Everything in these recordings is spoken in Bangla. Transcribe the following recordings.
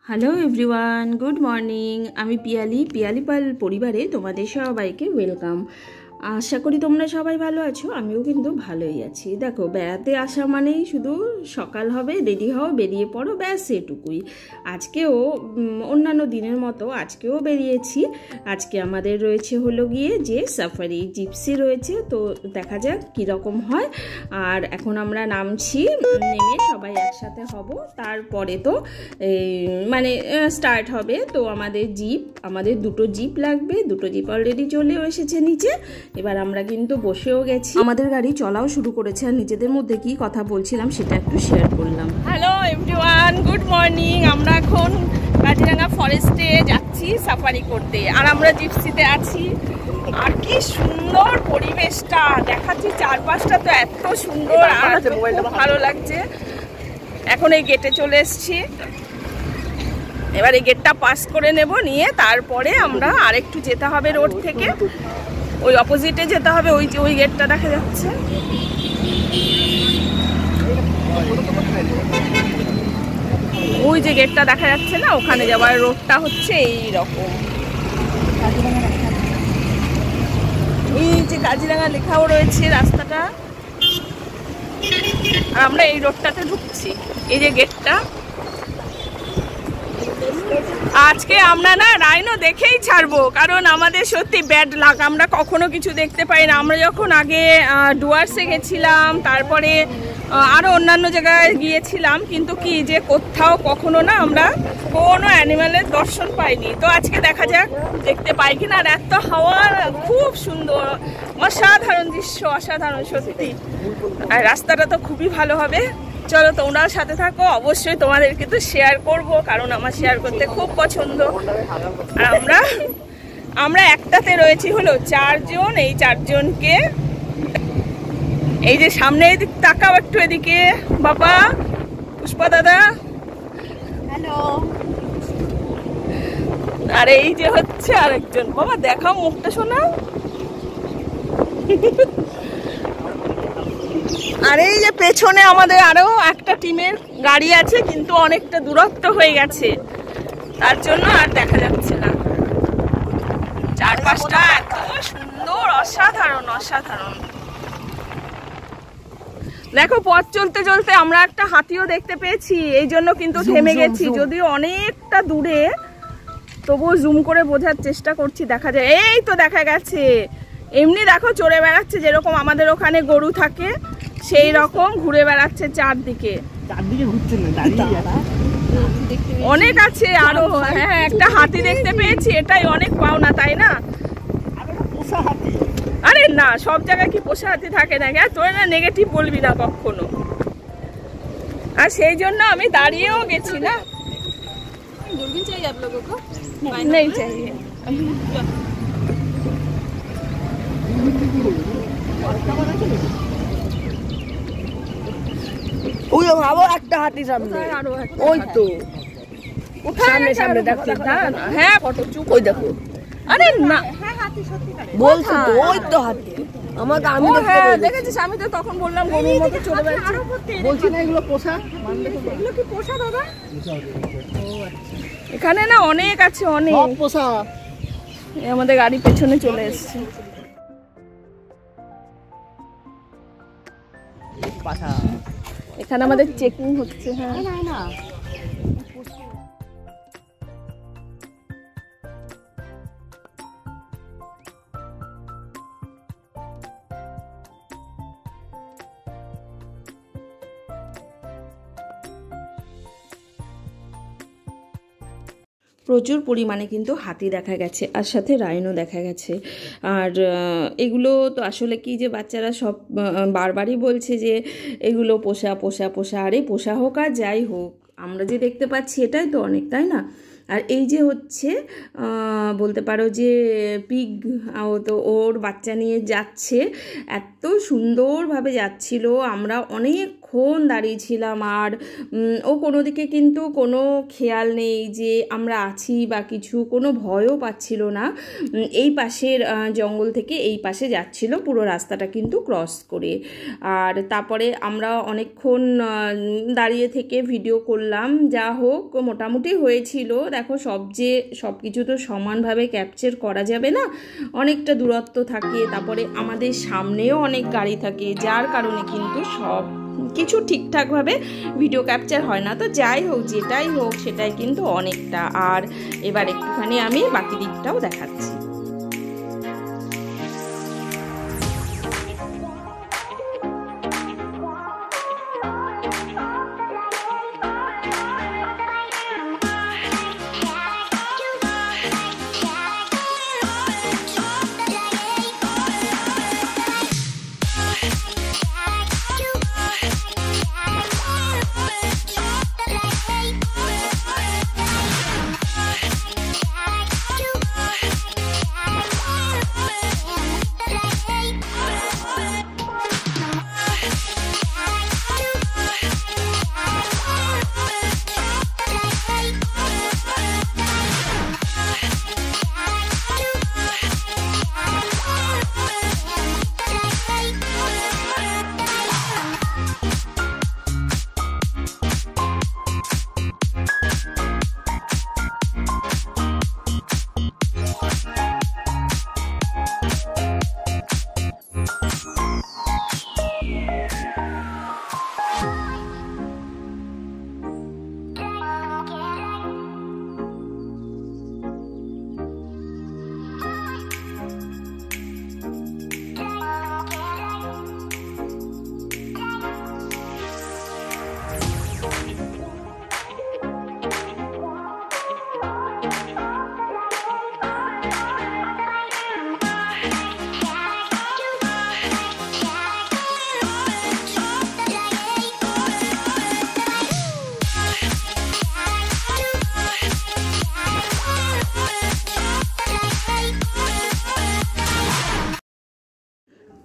Hello everyone, good morning. আমি পিয়ালি পাল পরিবারে তোমাদের সবাইকে ওয়েলকাম। আশা করি তোমরা সবাই ভালো আছো। আমিও কিন্তু ভালোই আছি। দেখো, বেড়াতে আসা মানেই শুধু সকাল হবে, রেডি হও, বেরিয়ে পড়ো, ব্যাস এটুকুই। আজকেও অন্যান্য দিনের মতো আজকেও বেরিয়েছি। আজকে আমাদের রয়েছে হলো গিয়ে যে সাফারি জিপসি রয়েছে, তো দেখা যাক কীরকম হয়। আর এখন আমরা নামছি, নেমে সবাই একসাথে হব, তারপরে তো মানে স্টার্ট হবে। তো আমাদের দুটো জিপ লাগবে, দুটো জিপ অলরেডি চলেও এসেছে নিচে। এবার আমরা কিন্তু বসেও গেছি, আমাদের গাড়ি চলাও শুরু করেছে। আর নিজেদের মধ্যে কি কথা বলছিলাম সেটা একটু শেয়ার করলাম। Hello everyone, good morning. আমরা এখন কাজিরাঙ্গা ফরেস্টে যাচ্ছি সাফারি করতে, আর আমরা জিপসিতে আছি। আর কি সুন্দর পরিবেশটা দেখাচ্ছি, চারপাশটা তো এত সুন্দর, আর খুব ভালো লাগছে। এখন এই গেটে চলে এসেছি, এবার এই গেটটা পাস করে নেব, নিয়ে তারপরে আমরা আরেকটু যেতে হবে রোড থেকে, ওই অপোজিটে যেতে হবে। ওই গেটটা দেখা যাচ্ছে, ওই যে গেটটা দেখা যাচ্ছে না, ওখানে যাবার রোডটা হচ্ছে এই রকম। এই যে কাজিরাঙ্গা লেখাও রয়েছে রাস্তাটা, আর আমরা এই রোডটাতে ঢুকছি, এই যে গেটটা। আজকে আমরা না রাইনো দেখেই ছাড়বো, কারণ আমাদের সত্যি ব্যাড লাক, আমরা কখনো কিছু দেখতে পাই না। আমরা যখন আগে ডুয়ার্সে গেছিলাম, তারপরে আরও অন্যান্য জায়গায় গিয়েছিলাম, কিন্তু কি যে কোথাও কখনো না আমরা কোনো অ্যানিম্যালের দর্শন পাইনি। তো আজকে দেখা যাক দেখতে পাই কিনা। আর এত হাওয়া, খুব সুন্দর, অসাধারণ দৃশ্য, অসাধারণ সত্যি। আর রাস্তাটা তো খুবই ভালো হবে। চলো তোমরাও সাথে থাকো, অবশ্যই তোমাদেরকে তো শেয়ার করব, কারণ আমার শেয়ার করতে খুব পছন্দ। আর আমরা একটাতে রয়েছি হলো 4 জন। এই 4 জনকে, এই যে সামনে এদিক তাকাও একটু, এদিকে বাবা, পুষ্পা দাদা, হ্যালো। আর এই যে হচ্ছে আরেকজন, বাবা দেখাও মুখটা, শোনা। আর এই যে পেছনে আমাদের আরো একটা টিমের গাড়ি আছে, কিন্তু অনেকটা দূরত্ব হয়ে গেছে, তার জন্য আর দেখা যাচ্ছে না। চারপাশটা এত সুন্দর, অসাধারণ অসাধারণ। দেখো, পথ চলতে চলতে আমরা একটা হাতিও দেখতে পেয়েছি, এই জন্য কিন্তু থেমে গেছি। যদিও অনেকটা দূরে, তবুও জুম করে বোঝার চেষ্টা করছি। দেখা যায়, এই তো দেখা গেছে। এমনি দেখো চড়ে বেড়াচ্ছে, যেরকম আমাদের ওখানে গরু থাকে সেই রকম ঘুরে বেড়াচ্ছে চারদিকে। অনেক আছে আরো। হ্যাঁ, একটা হাতি দেখতে পেয়েছি, এটাই অনেক পাওনা, তাই না? আরে না, সব জায়গায় কি পোষা হাতি থাকে না? তোর না নেগেটিভ বলবি না কখনো। আর সেই জন্য আমি দাঁড়িয়েও গেছি না। দূরবীন চাই আপ লোগোं को? नहीं चाहिए। ওই আবার একটা হাতি সামনে, ওই তো সামনে সামনে দেখছি। হ্যাঁ ফটো চুপ, ওই দেখো। আরে না, বলছি তো ওই তো হাতি। আমাকে আমি দেখেছিস, আমি তো তখন বললাম গরুর মতো চলে বেড়াচ্ছে। বলছি না এগুলো পোষা, এগুলো কি পোষা দাদা? এখানে না অনেক আছে, অনেক পোষা। আমাদের গাড়ি পেছনে চলে এসছে। এখানে আমাদের চেকিং হচ্ছে। হ্যাঁ না, প্রচুর পরিমাণে কিন্তু হাতি দেখা গেছে, আর সাথে রাইনো দেখা গেছে। আর এগুলো তো আসলে কি যে বাচ্চারা সব বারবারই বলছে যে এগুলো পোষা পোষা পোষা। আরে পোষা হোক আর যাই হোক, আমরা যে দেখতে পাচ্ছি এটাই তো অনেক, তাই না? আর এই যে হচ্ছে বলতে পারো যে পিগ, তো ওর বাচ্চা নিয়ে যাচ্ছে, এত সুন্দরভাবে যাচ্ছিল। আমরা অনেকক্ষণ অনেকক্ষণ দাঁড়িয়েছিলাম, আর ও কোনো দিকে কিন্তু কোনো খেয়াল নেই যে আমরা আছি বা কিছু, কোনো ভয়ও পাচ্ছিল না। এই পাশের জঙ্গল থেকে এই পাশে যাচ্ছিল পুরো রাস্তাটা কিন্তু ক্রস করে। আর তারপরে আমরা অনেকক্ষণ দাঁড়িয়ে থেকে ভিডিও করলাম, যা হোক মোটামুটি হয়েছিল। দেখো সব কিছু তো সমানভাবে ক্যাপচার করা যাবে না, অনেকটা দূরত্ব থাকে, তারপরে আমাদের সামনেও অনেক গাড়ি থাকে, যার কারণে কিন্তু সব কিছু ঠিকঠাকভাবে ভিডিও ক্যাপচার হয় না। তো যাই হোক, যেটাই হোক সেটাই কিন্তু অনেকটা। আর এবার একটুখানি আমি বাকি দিকটাও দেখাচ্ছি।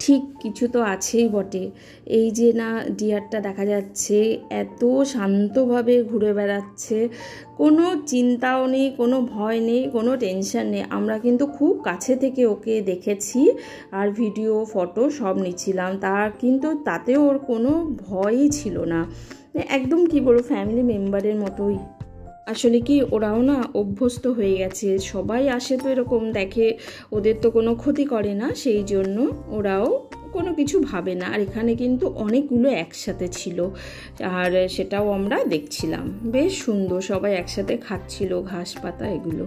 ঠিক কিছু তো আছেই বটে। এই যে না ডিয়ারটা দেখা যাচ্ছে, এত শান্তভাবে ঘুরে বেড়াচ্ছে, কোনো চিন্তাও নেই, কোনো ভয় নেই, কোনো টেনশন নেই। আমরা কিন্তু খুব কাছে থেকে ওকে দেখেছি আর ভিডিও ফটো সব নিচ্ছিলাম, তাতেও ওর কোনো ভয়ই ছিল না। একদম কি বলবো, ফ্যামিলি মেম্বারের মতোই। আসলে কি ওরাও না অভ্যস্ত হয়ে গেছে, সবাই আসে তো এরকম দেখে, ওদের তো কোনো ক্ষতি করে না, সেই জন্য ওরাও কোনো কিছু ভাবে না। আর এখানে কিন্তু অনেকগুলো একসাথে ছিল, আর সেটাও আমরা দেখছিলাম, বেশ সুন্দর, সবাই একসাথে খাচ্ছিল ঘাস পাতা এগুলো।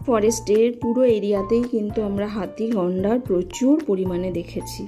ফরেস্টের পুরো এরিয়াতেই কিন্তু আমরা হাতি গন্ডার প্রচুর পরিমাণে দেখেছি।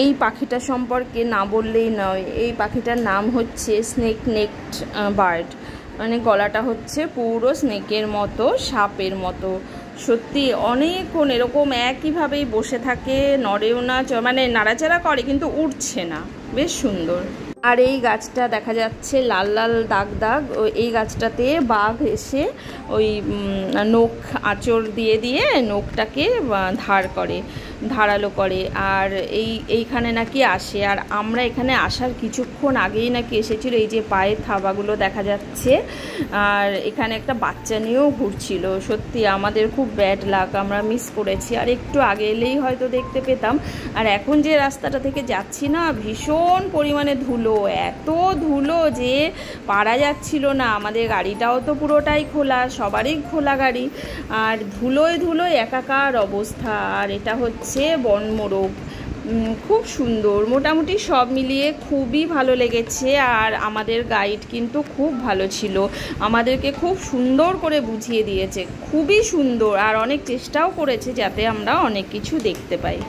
এই পাখিটা সম্পর্কে না বললেই নয়, এই পাখিটার নাম হচ্ছে স্নেক নেকড বার্ড, মানে গলাটা হচ্ছে পুরো স্নেকের মতো, সাপের মতো। সত্যি অনেকক্ষণ এরকম একইভাবেই বসে থাকে, নড়েও না, মানে নাড়াচাড়া করে কিন্তু উঠছে না, বেশ সুন্দর। আর এই গাছটা দেখা যাচ্ছে লাল লাল দাগ দাগ, এই গাছটাতে বাঘ এসে ওই নখ আঁচড় দিয়ে দিয়ে নখটাকে ধারালো করে। আর এইখানে নাকি আসে, আর আমরা এখানে আসার কিছুক্ষণ আগেই নাকি এসেছিল। এই যে পায়ের থাবাগুলো দেখা যাচ্ছে, আর এখানে একটা বাচ্চা নিয়েও ঘুরছিল। সত্যি আমাদের খুব ব্যাড লাক, আমরা মিস করেছি। আর একটু আগে এলেই হয়তো দেখতে পেতাম। আর এখন যে রাস্তাটা থেকে যাচ্ছি না, ভীষণ পরিমাণে ধুলো, এত ধুলো যে পারা যাচ্ছিল না। আমাদের গাড়িটাও তো পুরোটাই খোলা, সবারই খোলা গাড়ি, আর ধুলোয় একাকার অবস্থা। আর এটা হচ্ছে বনমোরগ, খুব সুন্দর। মোটামুটি সব মিলিয়ে খুবই ভালো লেগেছে। আর আমাদের গাইড কিন্তু খুব ভালো ছিল, আমাদেরকে খুব সুন্দর করে বুঝিয়ে দিয়েছে, খুবই সুন্দর। আর অনেক চেষ্টাও করেছে যাতে আমরা অনেক কিছু দেখতে পাই।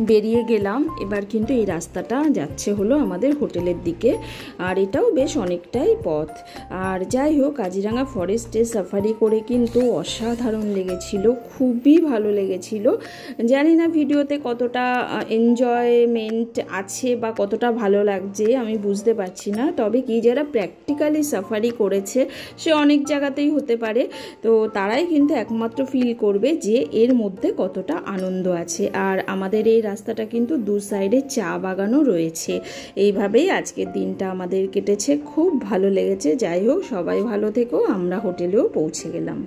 বেরিয়ে গেলাম। এবার কিন্তু এই রাস্তাটা যাচ্ছে হলো আমাদের হোটেলের দিকে, আর এটাও বেশ অনেকটাই পথ। আর যাই হোক, কাজিরাঙা ফরেস্টে সাফারি করে কিন্তু অসাধারণ লেগেছিল, খুবই ভালো লেগেছিল। জানি না ভিডিওতে কতটা এনজয়মেন্ট আছে বা কতটা ভালো লাগছে আমি বুঝতে পারছি না, তবে কি যারা প্র্যাকটিক্যালি সাফারি করেছে, সে অনেক জায়গাতেই হতে পারে, তো তারাই কিন্তু একমাত্র ফিল করবে যে এর মধ্যে কতটা আনন্দ আছে। আর আমাদের এই রাস্তাটা কিন্তু দু সাইডে চা বাগানও রয়েছে। এইভাবেই আজকের দিনটা আমাদের কেটেছে, খুব ভালো লেগেছে। যাই হোক, সবাই ভালো থেকো। আমরা হোটেলেও পৌঁছে গেলাম।